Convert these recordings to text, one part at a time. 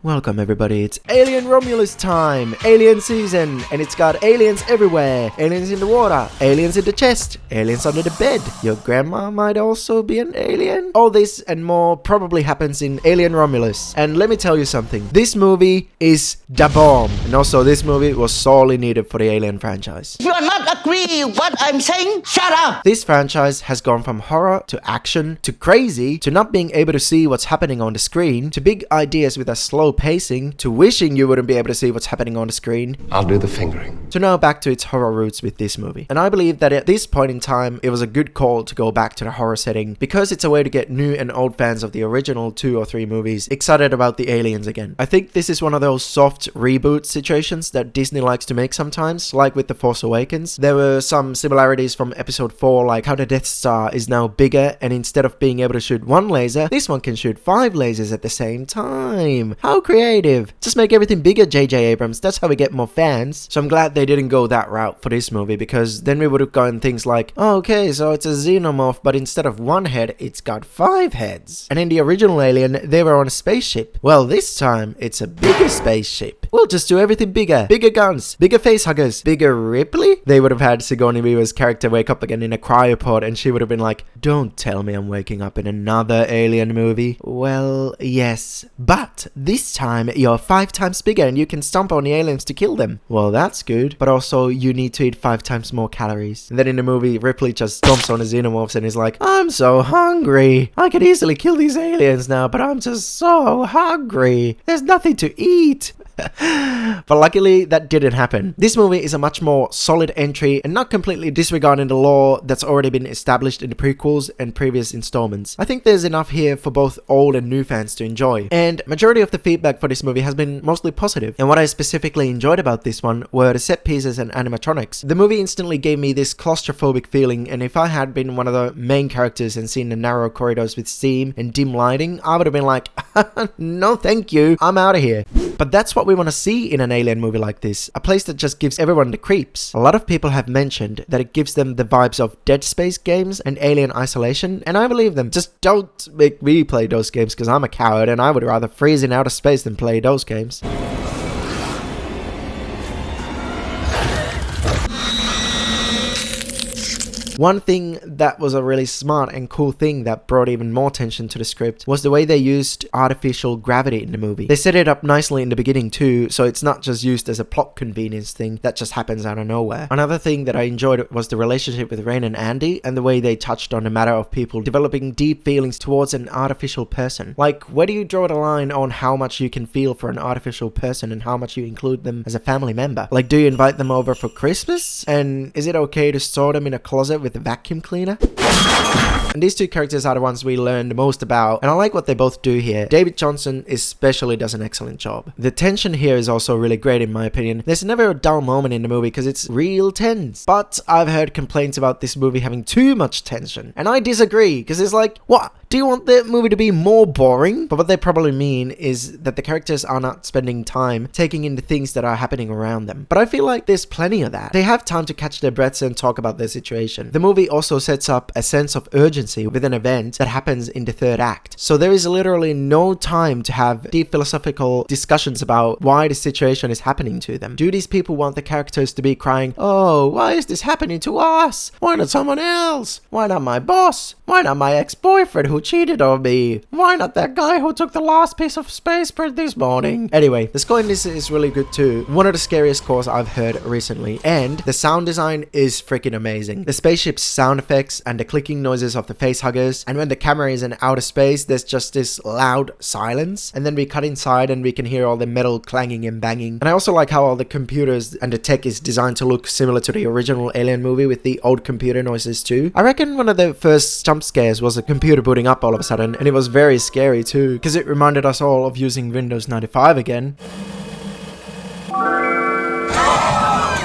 Welcome everybody, it's Alien Romulus time! Alien season! And it's got aliens everywhere! Aliens in the water, aliens in the chest, aliens under the bed. Your grandma might also be an alien? All this and more probably happens in Alien Romulus. And let me tell you something, this movie is da bomb. And also this movie was sorely needed for the Alien franchise. You are not agree what I'm saying? Shut up! This franchise has gone from horror to action to crazy to not being able to see what's happening on the screen to big ideas with a slow pacing to wishing you wouldn't be able to see what's happening on the screen. I'll do the fingering. To now back to its horror roots with this movie. And I believe that at this point in time, it was a good call to go back to the horror setting because it's a way to get new and old fans of the original 2 or 3 movies excited about the aliens again. I think this is one of those soft reboot situations that Disney likes to make sometimes, like with The Force Awakens. There were some similarities from episode 4, like how the Death Star is now bigger and instead of being able to shoot 1 laser, this one can shoot 5 lasers at the same time. How creative. Just make everything bigger, J.J. Abrams. That's how we get more fans. So I'm glad they didn't go that route for this movie because then we would have gotten things like, oh, okay, so it's a Xenomorph, but instead of 1 head, it's got 5 heads. And in the original Alien, they were on a spaceship. Well, this time, it's a bigger spaceship. We'll just do everything bigger. Bigger guns, bigger facehuggers, bigger Ripley? They would have had Sigourney Weaver's character wake up again in a cryopod and she would have been like, don't tell me I'm waking up in another Alien movie. Well, yes, but this time you're 5 times bigger and you can stomp on the aliens to kill them. Well, that's good, but also you need to eat 5 times more calories. And then in the movie, Ripley just stomps on the Xenomorphs and is like, I'm so hungry. I could easily kill these aliens now, but I'm just so hungry. There's nothing to eat. But luckily that didn't happen. This movie is a much more solid entry and not completely disregarding the lore that's already been established in the prequels and previous installments. I think there's enough here for both old and new fans to enjoy. And majority of the feedback for this movie has been mostly positive. And what I specifically enjoyed about this one were the set pieces and animatronics. The movie instantly gave me this claustrophobic feeling, and if I had been one of the main characters and seen the narrow corridors with steam and dim lighting, I would have been like, no thank you, I'm out of here. But that's what we want to see in an alien movie like this. A place that just gives everyone the creeps. A lot of people have mentioned that it gives them the vibes of Dead Space games and Alien Isolation, and I believe them. Just don't make me play those games because I'm a coward and I would rather freeze in outer space than play those games. One thing that was a really smart and cool thing that brought even more tension to the script was the way they used artificial gravity in the movie. They set it up nicely in the beginning too, so it's not just used as a plot convenience thing that just happens out of nowhere. Another thing that I enjoyed was the relationship with Rain and Andy and the way they touched on the matter of people developing deep feelings towards an artificial person. Like, where do you draw the line on how much you can feel for an artificial person and how much you include them as a family member? Like, do you invite them over for Christmas? And is it okay to store them in a closet with a vacuum cleaner? And these 2 characters are the ones we learned the most about, and I like what they both do here. David Johnson especially does an excellent job. The tension here is also really great in my opinion. There's never a dull moment in the movie because it's real tense. But I've heard complaints about this movie having too much tension, and I disagree because it's like, what? Do you want the movie to be more boring? But what they probably mean is that the characters are not spending time taking in the things that are happening around them. But I feel like there's plenty of that. They have time to catch their breaths and talk about their situation. The movie also sets up a sense of urgency with an event that happens in the 3rd act. So there is literally no time to have deep philosophical discussions about why the situation is happening to them. Do these people want the characters to be crying, oh, why is this happening to us? Why not someone else? Why not my boss? Why not my ex-boyfriend who cheated on me? Why not that guy who took the last piece of space bread this morning? Anyway, the score in this is really good too. One of the scariest scores I've heard recently, and the sound design is freaking amazing. The spaceship's sound effects and the clicking noises of the facehuggers, and when the camera is in outer space, there's just this loud silence, and then we cut inside and we can hear all the metal clanging and banging. And I also like how all the computers and the tech is designed to look similar to the original Alien movie with the old computer noises too. I reckon one of the first jump scares was a computer booting up all of a sudden, and it was very scary too, because it reminded us all of using Windows 95 again.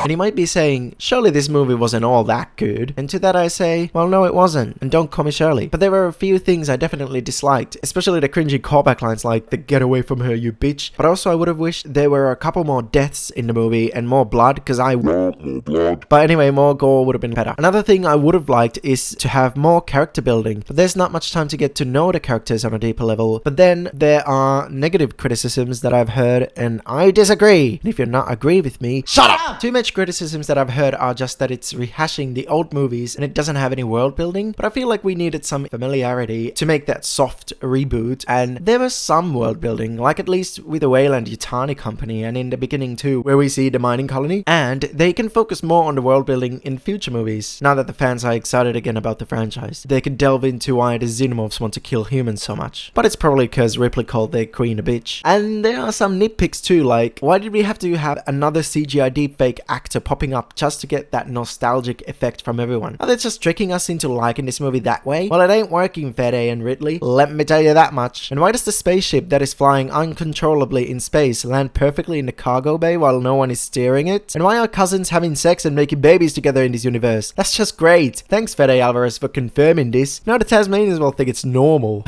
And you might be saying, surely this movie wasn't all that good. And to that I say, well, no, it wasn't. And don't call me Shirley. But there were a few things I definitely disliked, especially the cringy callback lines like, the get away from her, you bitch. But also I would have wished there were a couple more deaths in the movie and more blood, because I want more blood. But anyway, more gore would have been better. Another thing I would have liked is to have more character building, but there's not much time to get to know the characters on a deeper level. But then there are negative criticisms that I've heard, and I disagree. And if you're not agree with me, shut up! Too much criticisms that I've heard are just that it's rehashing the old movies and it doesn't have any world building, but I feel like we needed some familiarity to make that soft reboot, and there was some world building, like at least with the Wayland Yutani Company and in the beginning too, where we see the mining colony, and they can focus more on the world building in future movies. Now that the fans are excited again about the franchise, they can delve into why the Xenomorphs want to kill humans so much. But it's probably because Ripley called their queen a bitch. And there are some nitpicks too, like, why did we have to have another CGI deepfake actor popping up just to get that nostalgic effect from everyone? Are they just tricking us into liking this movie that way? Well, it ain't working, Fede and Ridley. Let me tell you that much. And why does the spaceship that is flying uncontrollably in space land perfectly in the cargo bay while no one is steering it? And why are cousins having sex and making babies together in this universe? That's just great. Thanks, Fede Alvarez, for confirming this. Now the Tasmanians will think it's normal.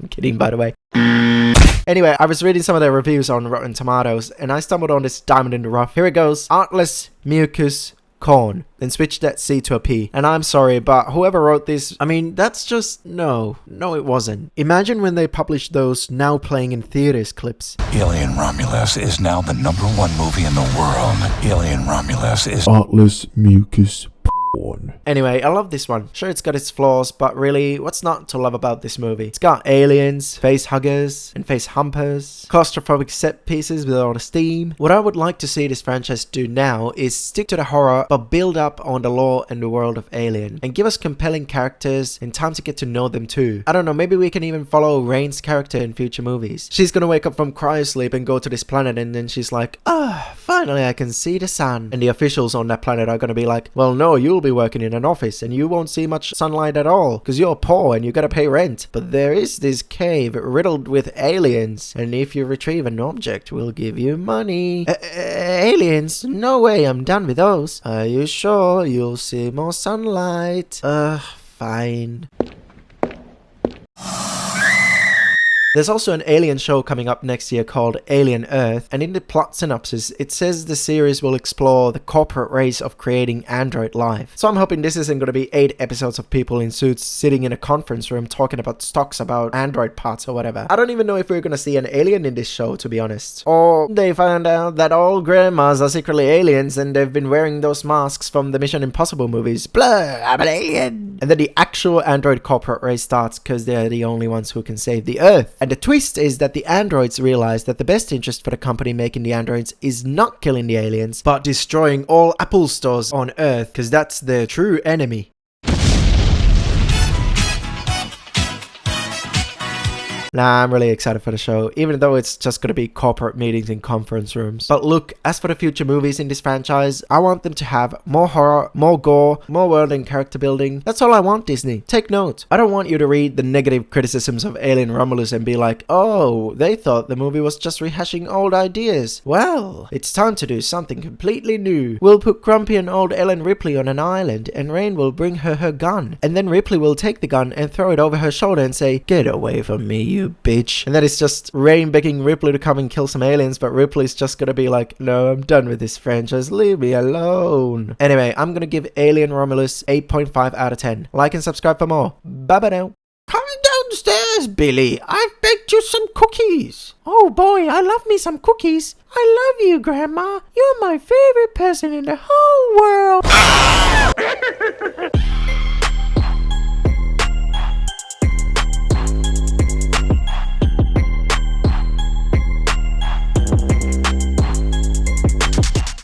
I'm kidding, by the way. Anyway, I was reading some of their reviews on Rotten Tomatoes, and I stumbled on this diamond in the rough. Here it goes. Artless mucus corn. Then switch that C to a P. And I'm sorry, but whoever wrote this, I mean, that's just... No, it wasn't. Imagine when they published those now playing in theaters clips. Alien Romulus is now the #1 movie in the world. Alien Romulus is... Artless mucus porn. Anyway, I love this one. Sure, it's got its flaws, but really, what's not to love about this movie? It's got aliens, face huggers, and face humpers, claustrophobic set pieces with all the steam. What I would like to see this franchise do now is stick to the horror, but build up on the lore and the world of Alien, and give us compelling characters and time to get to know them too. I don't know, maybe we can even follow Rain's character in future movies. She's gonna wake up from cryosleep and go to this planet, and then she's like, finally I can see the sun. And the officials on that planet are gonna be like, well, no, you'll be working in an office and you won't see much sunlight at all because you're poor and you gotta pay rent. But there is this cave riddled with aliens, and if you retrieve an object, we'll give you money. Aliens? No way, I'm done with those. Are you sure you'll see more sunlight? Fine. There's also an Alien show coming up next year called Alien Earth, and in the plot synopsis, it says the series will explore the corporate race of creating android life. So I'm hoping this isn't going to be 8 episodes of people in suits sitting in a conference room talking about stocks about android parts or whatever. I don't even know if we're going to see an alien in this show, to be honest. Or they found out that all grandmas are secretly aliens and they've been wearing those masks from the Mission Impossible movies. Blah, I'm an alien! And then the actual android corporate race starts because they're the only ones who can save the Earth. And the twist is that the androids realize that the best interest for the company making the androids is not killing the aliens, but destroying all Apple stores on Earth, because that's their true enemy. Nah, I'm really excited for the show, even though it's just gonna be corporate meetings in conference rooms. But look, as for the future movies in this franchise, I want them to have more horror, more gore, more world and character building. That's all I want, Disney. Take note. I don't want you to read the negative criticisms of Alien Romulus and be like, oh, they thought the movie was just rehashing old ideas. Well, it's time to do something completely new. We'll put grumpy and old Ellen Ripley on an island, and Rain will bring her gun. And then Ripley will take the gun and throw it over her shoulder and say, get away from me, you bitch. And that is just Rain begging Ripley to come and kill some aliens, but Ripley's just gonna be like, no, I'm done with this franchise, leave me alone. Anyway, I'm gonna give Alien Romulus 8.5 out of 10. Like and subscribe for more. Bye bye now. Come downstairs, Billy. I've baked you some cookies. Oh boy, I love me some cookies. I love you, Grandma. You're my favorite person in the whole world.